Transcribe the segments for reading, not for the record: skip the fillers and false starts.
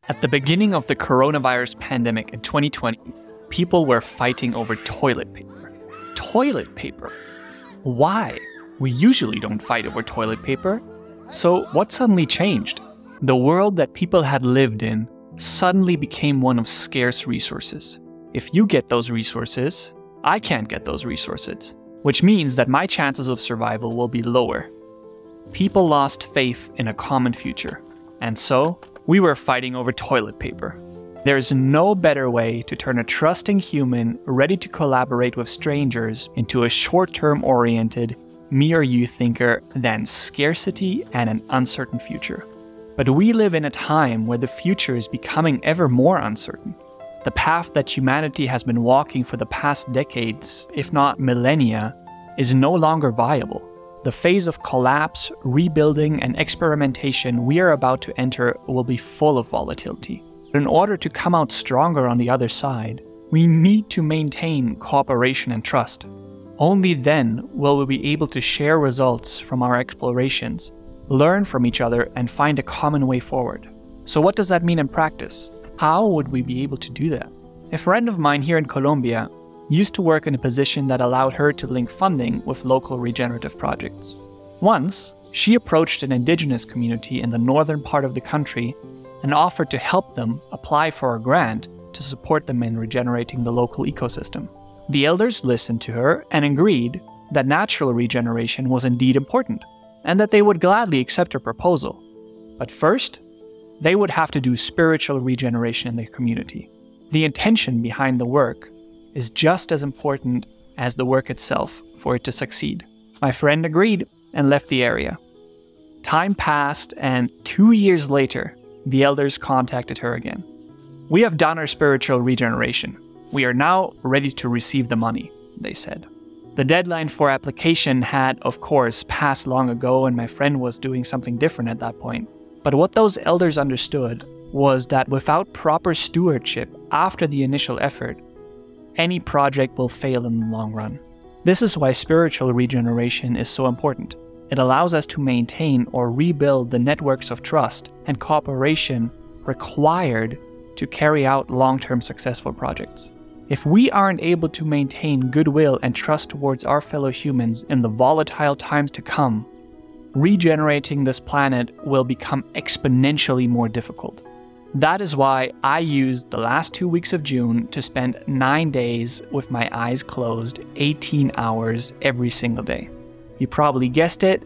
At the beginning of the coronavirus pandemic in 2020, people were fighting over toilet paper. Toilet paper? Why? We usually don't fight over toilet paper. So what suddenly changed? The world that people had lived in suddenly became one of scarce resources. If you get those resources, I can't get those resources, which means that my chances of survival will be lower. People lost faith in a common future, and so we were fighting over toilet paper. There's no better way to turn a trusting human ready to collaborate with strangers into a short-term oriented, me or you thinker than scarcity and an uncertain future. But we live in a time where the future is becoming ever more uncertain. The path that humanity has been walking for the past decades, if not millennia, is no longer viable. The phase of collapse, rebuilding, and experimentation we are about to enter will be full of volatility. But in order to come out stronger on the other side, we need to maintain cooperation and trust. Only then will we be able to share results from our explorations, learn from each other, and find a common way forward. So what does that mean in practice? How would we be able to do that? A friend of mine here in Colombia used to work in a position that allowed her to link funding with local regenerative projects. Once, she approached an indigenous community in the northern part of the country and offered to help them apply for a grant to support them in regenerating the local ecosystem. The elders listened to her and agreed that natural regeneration was indeed important, and that they would gladly accept her proposal. But first, they would have to do spiritual regeneration in the community. The intention behind the work is just as important as the work itself for it to succeed. My friend agreed and left the area. Time passed, and 2 years later, the elders contacted her again. "We have done our spiritual regeneration. We are now ready to receive the money," they said. The deadline for application had, of course, passed long ago, and my friend was doing something different at that point. But what those elders understood was that without proper stewardship after the initial effort, any project will fail in the long run. This is why spiritual regeneration is so important. It allows us to maintain or rebuild the networks of trust and cooperation required to carry out long-term successful projects. If we aren't able to maintain goodwill and trust towards our fellow humans in the volatile times to come, regenerating this planet will become exponentially more difficult. That is why I used the last 2 weeks of June to spend 9 days with my eyes closed, 18 hours every single day. You probably guessed it,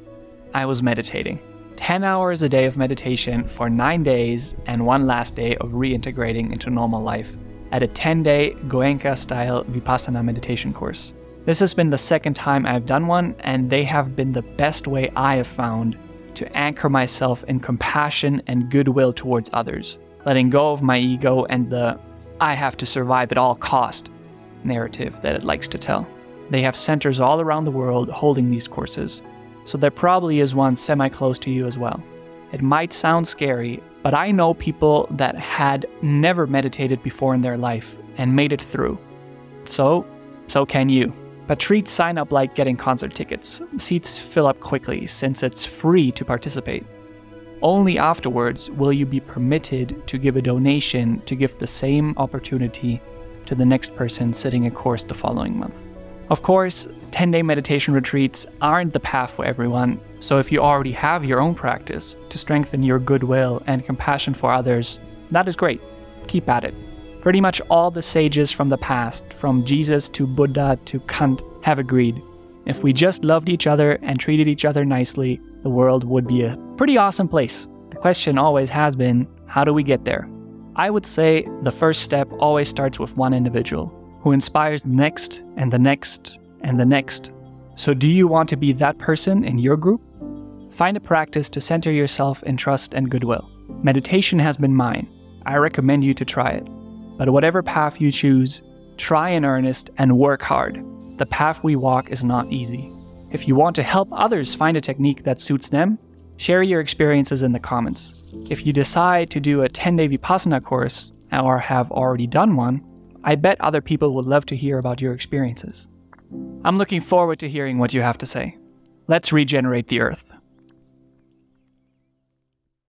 I was meditating. 10 hours a day of meditation for 9 days and one last day of reintegrating into normal life at a 10-day Goenka-style Vipassana meditation course. This has been the second time I've done one, and they have been the best way I have found to anchor myself in compassion and goodwill towards others, letting go of my ego and the "I have to survive at all cost" narrative that it likes to tell. They have centers all around the world holding these courses, so there probably is one semi-close to you as well. It might sound scary, but I know people that had never meditated before in their life and made it through. So can you. But treat sign up like getting concert tickets. Seats fill up quickly since it's free to participate. Only afterwards will you be permitted to give a donation to give the same opportunity to the next person sitting a course the following month. Of course, 10-day meditation retreats aren't the path for everyone, so if you already have your own practice to strengthen your goodwill and compassion for others, that is great. Keep at it. Pretty much all the sages from the past, from Jesus to Buddha to Kant, have agreed. If we just loved each other and treated each other nicely, the world would be a pretty awesome place. The question always has been, how do we get there? I would say the first step always starts with one individual, who inspires the next and the next and the next. So do you want to be that person in your group? Find a practice to center yourself in trust and goodwill. Meditation has been mine. I recommend you to try it. But whatever path you choose, try in earnest and work hard. The path we walk is not easy. If you want to help others find a technique that suits them, share your experiences in the comments. If you decide to do a 10-day Vipassana course or have already done one, I bet other people would love to hear about your experiences. I'm looking forward to hearing what you have to say. Let's regenerate the Earth.